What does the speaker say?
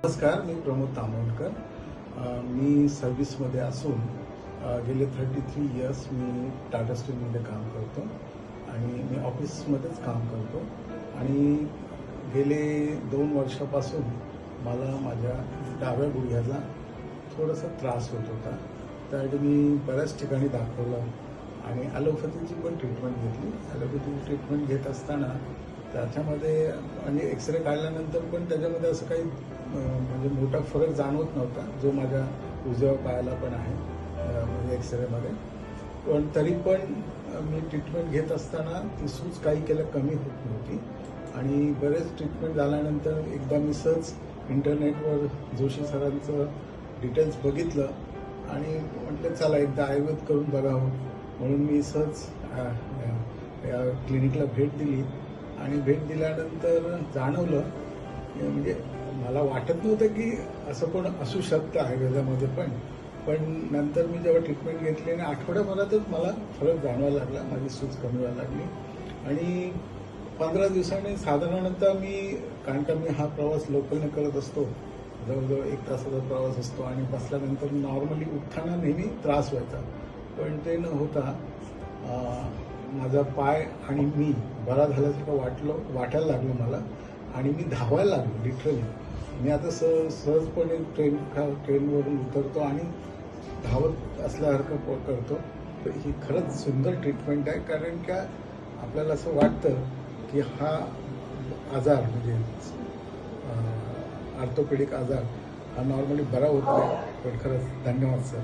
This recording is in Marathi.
नमस्कार, मी प्रमोद तामोलकर. मी सर्व्हिसमध्ये असून गेले 33 इयर्स मी टाटा स्टीलमध्ये काम करतो आणि मी ऑफिसमध्येच काम करतो आणि गेले 2 वर्षापासून मला माझ्या डाव्या गुडघ्याला थोडासा त्रास होत होता. त्यासाठी मी बऱ्याच ठिकाणी दाखवलं आणि ॲलोपॅथीची पण ट्रीटमेंट घेतली. ॲलोपॅथीची ट्रीटमेंट घेत असताना त्याच्यामध्ये म्हणजे एक्सरे काढल्यानंतर पण त्याच्यामध्ये असं काही म्हणजे मोठा फरक जाणवत नव्हता, जो माझ्या उजव्या पायाला पण आहे म्हणजे एक्सरेमध्ये. पण तरी पण मी ट्रीटमेंट घेत असताना ती सूज काही केलं कमी होत नव्हती आणि बरेच ट्रीटमेंट झाल्यानंतर एकदा मी सहज इंटरनेटवर जोशी सरांचं डिटेल्स बघितलं आणि म्हटलं चला एकदा आयुर्वेद करून बघावं म्हणून मी सहज या क्लिनिकला भेट दिली आणि भेट दिल्यानंतर जाणवलं म्हणजे मला वाटत नव्हतं की असं पण असू शकतं आयुर्वेदामध्ये पण नंतर मी जेव्हा ट्रीटमेंट घेतली आणि आठवड्याभरातच मला फरक जाणवायला लागला, माझी सूज कमी व्हायला लागली आणि 15 दिवसांनी साधारणतः मी कारण का मी हा प्रवास लोकलने करत असतो, जवळजवळ 1 तासाचा प्रवास असतो आणि बसल्यानंतर नॉर्मली उठताना नेहमी त्रास व्हायचा, पण ते न होता माझा पाय आणि मी बरा झाल्यासारखं वाटायला लागलं मला आणि मी धावायला लागलो लिटरली. मी आता सहजपणे ट्रेनवरून उतरतो आणि धावत असल्यासारखं करतो. ही खरंच सुंदर ट्रीटमेंट आहे, कारण का आपल्याला असं वाटतं की हा आजार म्हणजे ऑर्थोपेडिक आजार हा नॉर्मली बरा होत नाही. पण खरंच धन्यवाद सर.